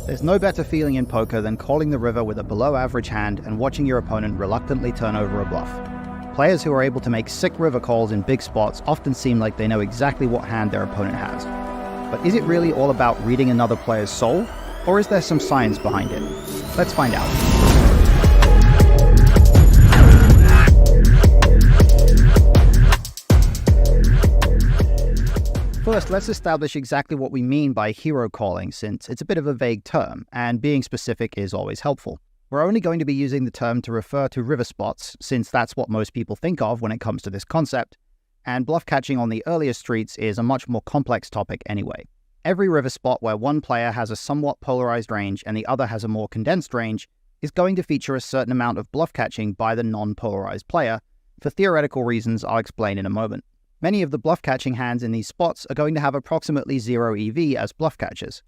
There's no better feeling in poker than calling the river with a below-average hand and watching your opponent reluctantly turn over a bluff. Players who are able to make sick river calls in big spots often seem like they know exactly what hand their opponent has. But is it really all about reading another player's soul, or is there some science behind it? Let's find out. First, let's establish exactly what we mean by hero calling, since it's a bit of a vague term, and being specific is always helpful. We're only going to be using the term to refer to river spots, since that's what most people think of when it comes to this concept, and bluff catching on the earlier streets is a much more complex topic anyway. Every river spot where one player has a somewhat polarized range and the other has a more condensed range is going to feature a certain amount of bluff catching by the non-polarized player, for theoretical reasons I'll explain in a moment. Many of the bluff catching hands in these spots are going to have approximately 0 EV as bluff catchers.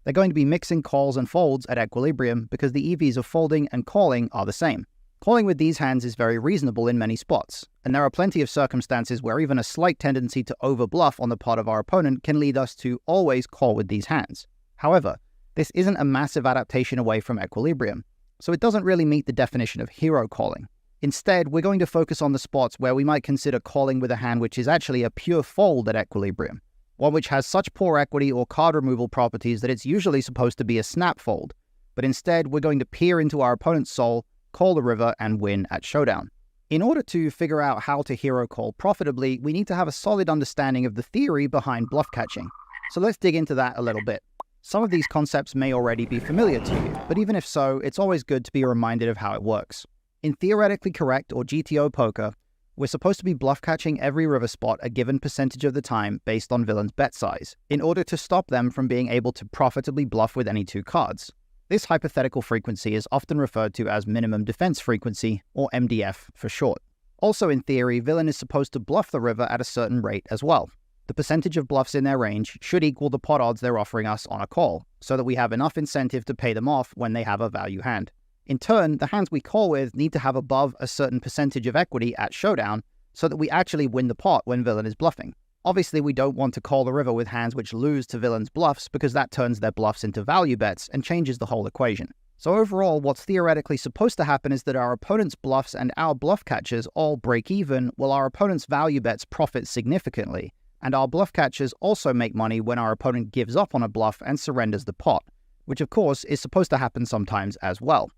They're going to be mixing calls and folds at equilibrium because the EVs of folding and calling are the same. Calling with these hands is very reasonable in many spots, and there are plenty of circumstances where even a slight tendency to over-bluff on the part of our opponent can lead us to always call with these hands. However, this isn't a massive adaptation away from equilibrium, so it doesn't really meet the definition of hero calling. Instead, we're going to focus on the spots where we might consider calling with a hand which is actually a pure fold at equilibrium, one which has such poor equity or card removal properties that it's usually supposed to be a snap fold, but instead we're going to peer into our opponent's soul, call the river, and win at showdown. In order to figure out how to hero call profitably, we need to have a solid understanding of the theory behind bluff catching, so let's dig into that a little bit. Some of these concepts may already be familiar to you, but even if so, it's always good to be reminded of how it works. In theoretically correct or GTO poker, we're supposed to be bluff catching every river spot a given percentage of the time based on villain's bet size, in order to stop them from being able to profitably bluff with any two cards. This hypothetical frequency is often referred to as minimum defense frequency, or MDF for short. Also in theory, villain is supposed to bluff the river at a certain rate as well. The percentage of bluffs in their range should equal the pot odds they're offering us on a call, so that we have enough incentive to pay them off when they have a value hand. In turn, the hands we call with need to have above a certain percentage of equity at showdown so that we actually win the pot when villain is bluffing. Obviously, we don't want to call the river with hands which lose to villain's bluffs because that turns their bluffs into value bets and changes the whole equation. So overall, what's theoretically supposed to happen is that our opponent's bluffs and our bluff catchers all break even, while our opponent's value bets profit significantly, and our bluff catchers also make money when our opponent gives up on a bluff and surrenders the pot, which of course is supposed to happen sometimes as well.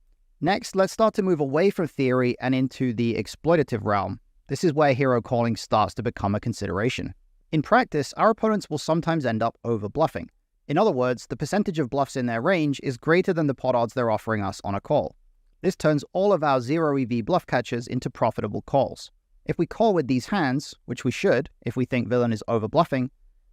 Next, let's start to move away from theory and into the exploitative realm. This is where hero calling starts to become a consideration. In practice, our opponents will sometimes end up over-bluffing. In other words, the percentage of bluffs in their range is greater than the pot odds they're offering us on a call. This turns all of our 0 EV bluff catchers into profitable calls. If we call with these hands, which we should if we think villain is over-bluffing,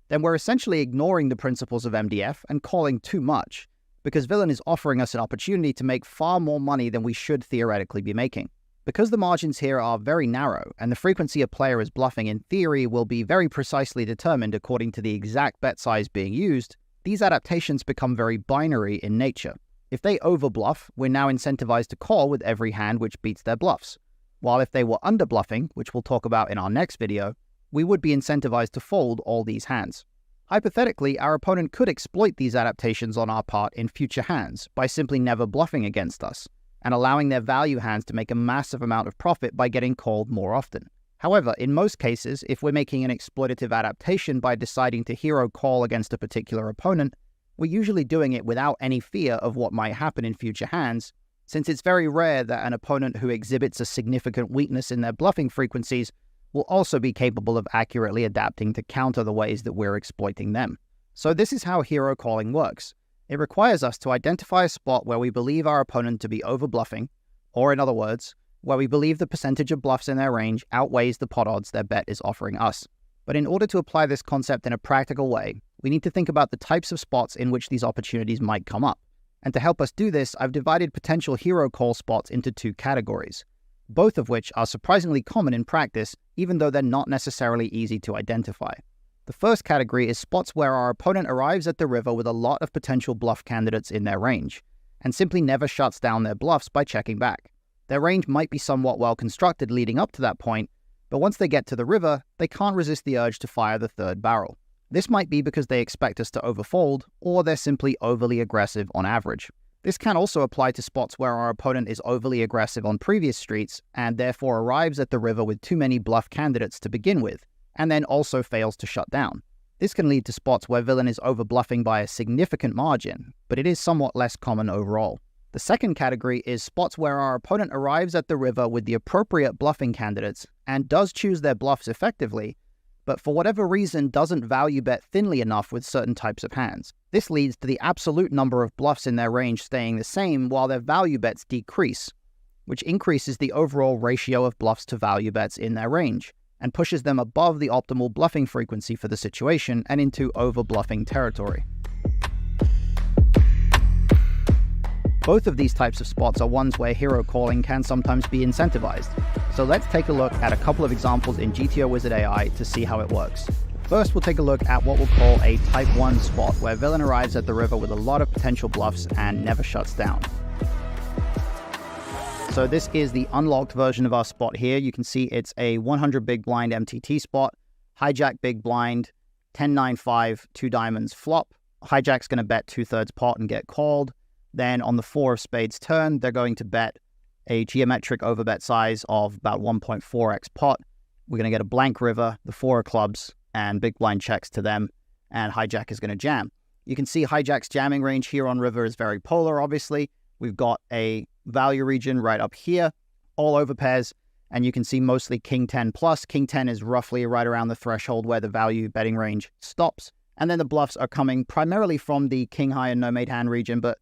then we're essentially ignoring the principles of MDF and calling too much, because villain is offering us an opportunity to make far more money than we should theoretically be making. Because the margins here are very narrow, and the frequency a player is bluffing in theory will be very precisely determined according to the exact bet size being used, these adaptations become very binary in nature. If they over-bluff, we're now incentivized to call with every hand which beats their bluffs, while if they were under-bluffing, which we'll talk about in our next video, we would be incentivized to fold all these hands. Hypothetically, our opponent could exploit these adaptations on our part in future hands by simply never bluffing against us, and allowing their value hands to make a massive amount of profit by getting called more often. However, in most cases, if we're making an exploitative adaptation by deciding to hero call against a particular opponent, we're usually doing it without any fear of what might happen in future hands, since it's very rare that an opponent who exhibits a significant weakness in their bluffing frequencies will also be capable of accurately adapting to counter the ways that we're exploiting them. So this is how hero calling works. It requires us to identify a spot where we believe our opponent to be over-bluffing, or in other words, where we believe the percentage of bluffs in their range outweighs the pot odds their bet is offering us. But in order to apply this concept in a practical way, we need to think about the types of spots in which these opportunities might come up. And to help us do this, I've divided potential hero call spots into two categories, both of which are surprisingly common in practice, even though they're not necessarily easy to identify. The first category is spots where our opponent arrives at the river with a lot of potential bluff candidates in their range, and simply never shuts down their bluffs by checking back. Their range might be somewhat well constructed leading up to that point, but once they get to the river, they can't resist the urge to fire the third barrel. This might be because they expect us to overfold, or they're simply overly aggressive on average. This can also apply to spots where our opponent is overly aggressive on previous streets and therefore arrives at the river with too many bluff candidates to begin with, and then also fails to shut down. This can lead to spots where villain is over-bluffing by a significant margin, but it is somewhat less common overall. The second category is spots where our opponent arrives at the river with the appropriate bluffing candidates and does choose their bluffs effectively, but for whatever reason doesn't value bet thinly enough with certain types of hands. This leads to the absolute number of bluffs in their range staying the same while their value bets decrease, which increases the overall ratio of bluffs to value bets in their range, and pushes them above the optimal bluffing frequency for the situation and into over-bluffing territory. Both of these types of spots are ones where hero calling can sometimes be incentivized. So let's take a look at a couple of examples in GTO Wizard AI to see how it works. First, we'll take a look at what we'll call a Type 1 spot, where villain arrives at the river with a lot of potential bluffs and never shuts down. So this is the unlocked version of our spot here. You can see it's a 100 big blind MTT spot, hijack big blind, 10-9-5, 2 diamonds flop. Hijack's going to bet 2/3 pot and get called. Then on the 4 of spades turn, they're going to bet a geometric overbet size of about 1.4x pot. We're going to get a blank river, the 4 of clubs, and big blind checks to them, and hijack is going to jam. You can see hijack's jamming range here on river is very polar, obviously. We've got a value region right up here, all over pairs, and you can see mostly king 10 plus. King 10 is roughly right around the threshold where the value betting range stops. And then the bluffs are coming primarily from the king high and no made hand region, but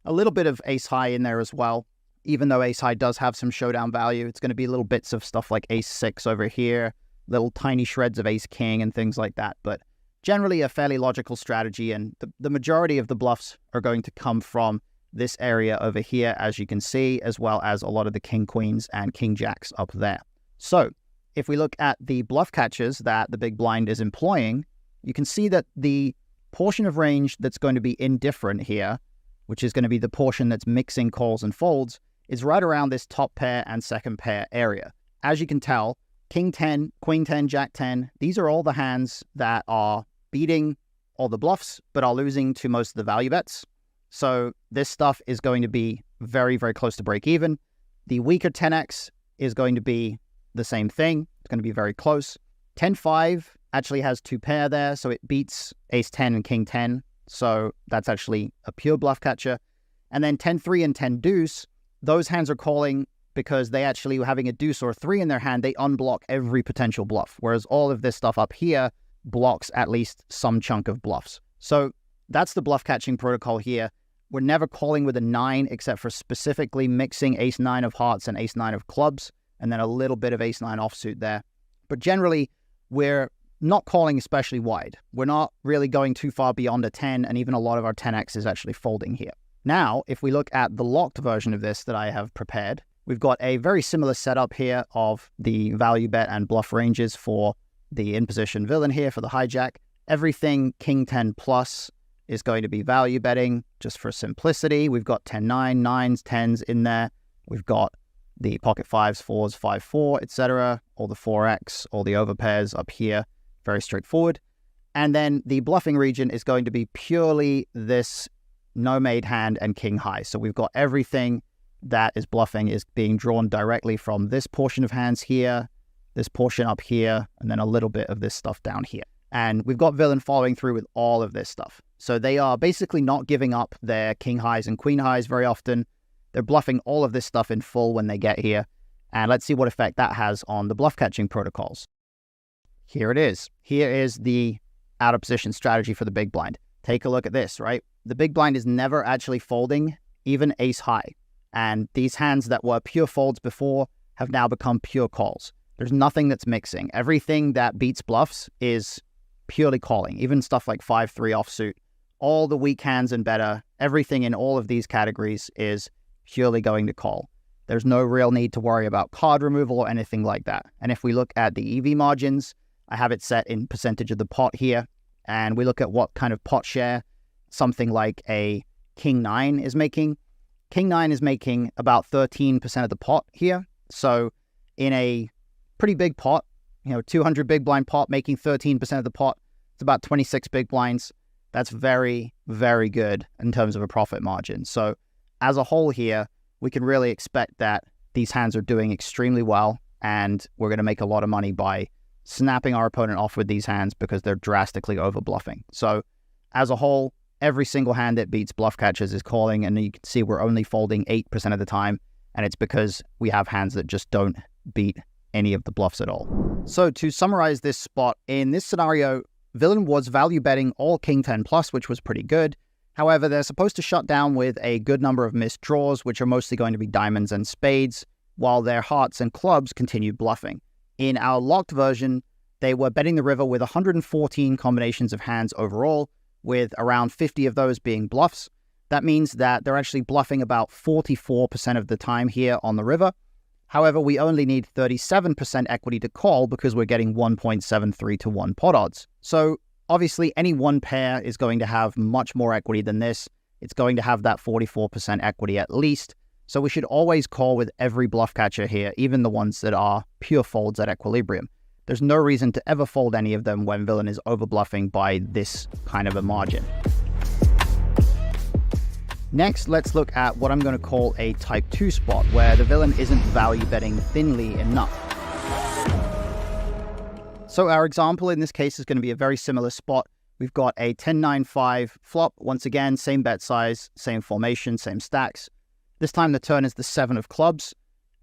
a little bit of ace high in there as well. Even though ace high does have some showdown value, it's going to be little bits of stuff like ace 6 over here, little tiny shreds of ace king and things like that. But generally a fairly logical strategy, and the majority of the bluffs are going to come from this area over here, as you can see, as well as a lot of the king queens and king jacks up there. So if we look at the bluff catchers that the big blind is employing, you can see that the portion of range that's going to be indifferent here, which is going to be the portion that's mixing calls and folds, is right around this top pair and second pair area. As you can tell, king 10, queen 10, jack 10, these are all the hands that are beating all the bluffs, but are losing to most of the value bets. So this stuff is going to be very, very close to break even. The weaker 10x is going to be the same thing. It's going to be very close. 10-5 actually has 2 pair there, so it beats ace 10 and king 10. So that's actually a pure bluff catcher. And then 10-3 and 10 deuce, those hands are calling because they actually, having a deuce or a 3 in their hand, they unblock every potential bluff. Whereas all of this stuff up here blocks at least some chunk of bluffs. So that's the bluff catching protocol here. We're never calling with a 9 except for specifically mixing ace 9 of hearts and ace 9 of clubs, and then a little bit of ace 9 offsuit there. But generally, we're not calling especially wide. We're not really going too far beyond a 10, and even a lot of our 10x is actually folding here. Now, if we look at the locked version of this that I have prepared, we've got a very similar setup here of the value bet and bluff ranges for the in-position villain here for the hijack. Everything king 10 plus is going to be value betting just for simplicity. We've got 10-9, 9s, 10s in there. We've got the pocket 5s, 4s, 5-4, etc. All the 4x, all the overpairs up here. Very straightforward. And then the bluffing region is going to be purely this no made hand and king high. So we've got everything that is bluffing is being drawn directly from this portion of hands here, this portion up here, and then a little bit of this stuff down here. And we've got villain following through with all of this stuff. So they are basically not giving up their king highs and queen highs very often. They're bluffing all of this stuff in full when they get here. And let's see what effect that has on the bluff catching protocols. Here it is. Here is the out of position strategy for the big blind. Take a look at this, right? The big blind is never actually folding, even ace high. And these hands that were pure folds before have now become pure calls. There's nothing that's mixing. Everything that beats bluffs is purely calling, even stuff like 5-3 offsuit. All the weak hands and better, everything in all of these categories is purely going to call. There's no real need to worry about card removal or anything like that. And if we look at the EV margins, I have it set in percentage of the pot here, and we look at what kind of pot share something like a king 9 is making. King 9 is making about 13% of the pot here. So in a pretty big pot, 200 big blind pot making 13% of the pot, It's about 26 big blinds. That's very, very good in terms of a profit margin. So as a whole here, we can really expect that these hands are doing extremely well, and we're going to make a lot of money by snapping our opponent off with these hands because they're drastically over bluffing. So as a whole, every single hand that beats bluff catchers is calling, and you can see we're only folding 8% of the time, and it's because we have hands that just don't beat any of the bluffs at all. So to summarize this spot, in this scenario, villain was value betting all king 10 plus, which was pretty good. However, they're supposed to shut down with a good number of missed draws, which are mostly going to be diamonds and spades, while their hearts and clubs continued bluffing. In our locked version, they were betting the river with 114 combinations of hands overall, with around 50 of those being bluffs. That means that they're actually bluffing about 44% of the time here on the river. However, we only need 37% equity to call because we're getting 1.73 to 1 pot odds. So obviously, any one pair is going to have much more equity than this. It's going to have that 44% equity at least. So we should always call with every bluff catcher here, even the ones that are pure folds at equilibrium. There's no reason to ever fold any of them when villain is over bluffing by this kind of a margin. Next, let's look at what I'm going to call a type 2 spot, where the villain isn't value betting thinly enough. So our example in this case is going to be a very similar spot. We've got a 10-9-5 flop. Once again, same bet size, same formation, same stacks. This time the turn is the 7 of clubs,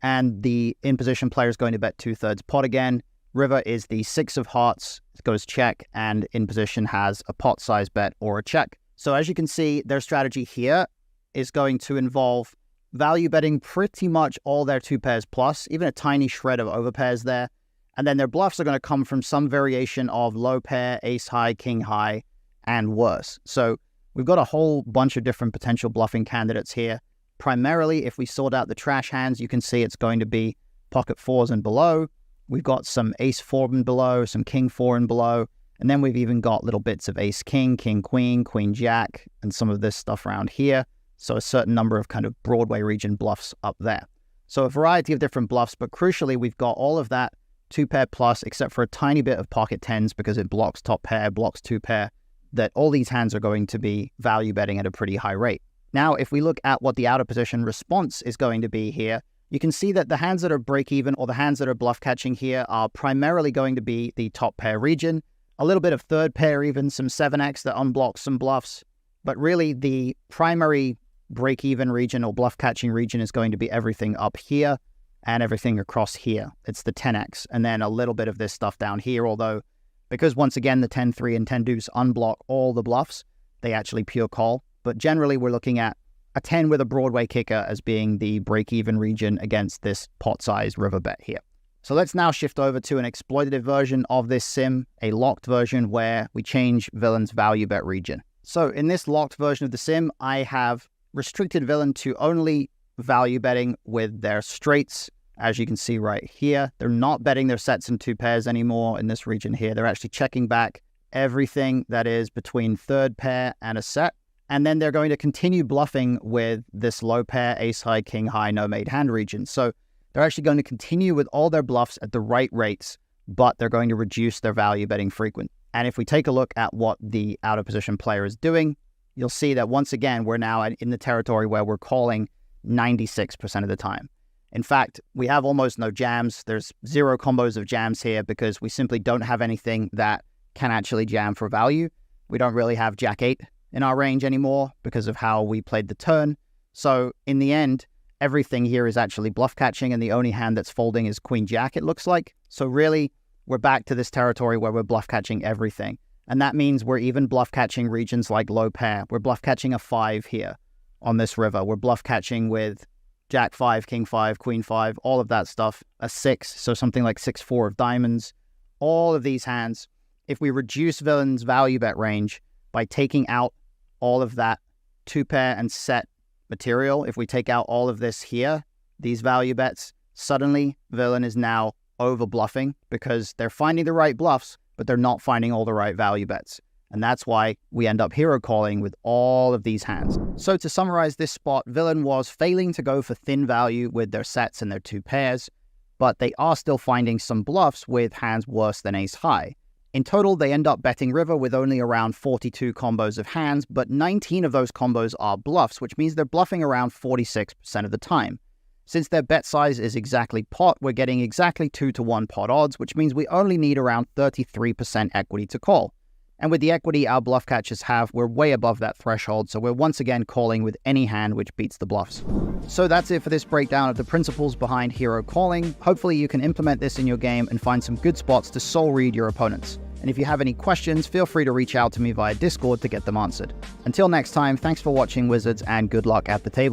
and the in-position player is going to bet 2/3 pot again. River is the 6 of hearts, it goes check, and in position has a pot size bet or a check. So as you can see, their strategy here is going to involve value betting pretty much all their 2 pairs plus, even a tiny shred of overpairs there. And then their bluffs are going to come from some variation of low pair, ace high, king high, and worse. So we've got a whole bunch of different potential bluffing candidates here. Primarily, if we sort out the trash hands, you can see it's going to be pocket 4s and below. We've got some ace 4 and below, some king 4 and below, and then we've even got little bits of ace king, king queen, queen jack, and some of this stuff around here. So a certain number of kind of Broadway region bluffs up there. So a variety of different bluffs, but crucially, we've got all of that 2 pair plus, except for a tiny bit of pocket 10s because it blocks top pair, blocks 2 pair, that all these hands are going to be value betting at a pretty high rate. Now, if we look at what the out of position response is going to be here, you can see that the hands that are break even or the hands that are bluff catching here are primarily going to be the top pair region, a little bit of third pair, even some 7x that unblocks some bluffs. But really the primary break even region or bluff catching region is going to be everything up here and everything across here. It's the 10x and then a little bit of this stuff down here, although because once again the 10-3 and 10 deuce unblock all the bluffs, they actually pure call. But generally we're looking at a 10 with a Broadway kicker as being the break-even region against this pot-sized river bet here. So let's now shift over to an exploitative version of this sim, a locked version where we change villain's value bet region. So in this locked version of the sim, I have restricted villain to only value betting with their straights. As you can see right here, they're not betting their sets and 2 pairs anymore in this region here. They're actually checking back everything that is between third pair and a set. And then they're going to continue bluffing with this low pair, ace high, king high, no made hand region. So they're actually going to continue with all their bluffs at the right rates, but they're going to reduce their value betting frequency. And if we take a look at what the out of position player is doing, you'll see that once again, we're now in the territory where we're calling 96% of the time. In fact, we have almost no jams. There's 0 combos of jams here because we simply don't have anything that can actually jam for value. We don't really have jack 8 in our range anymore because of how we played the turn. So in the end, everything here is actually bluff catching, and the only hand that's folding is queen jack, it looks like. So really, we're back to this territory where we're bluff catching everything. And that means we're even bluff catching regions like low pair. We're bluff catching a 5 here on this river. We're bluff catching with jack 5, king 5, queen 5, all of that stuff. A 6, so something like 6-4 of diamonds. All of these hands, if we reduce villain's value bet range by taking out all of that 2 pair and set material, if we take out all of this here, these value bets, suddenly villain is now over bluffing because they're finding the right bluffs, but they're not finding all the right value bets. And that's why we end up hero calling with all of these hands. So to summarize this spot, villain was failing to go for thin value with their sets and their 2 pairs, but they are still finding some bluffs with hands worse than ace high. In total, they end up betting river with only around 42 combos of hands, but 19 of those combos are bluffs, which means they're bluffing around 46% of the time. Since their bet size is exactly pot, we're getting exactly 2-to-1 pot odds, which means we only need around 33% equity to call. And with the equity our bluff catchers have, we're way above that threshold, so we're once again calling with any hand which beats the bluffs. So that's it for this breakdown of the principles behind hero calling. Hopefully you can implement this in your game and find some good spots to soul read your opponents. And if you have any questions, feel free to reach out to me via Discord to get them answered. Until next time, thanks for watching, Wizards, and good luck at the table.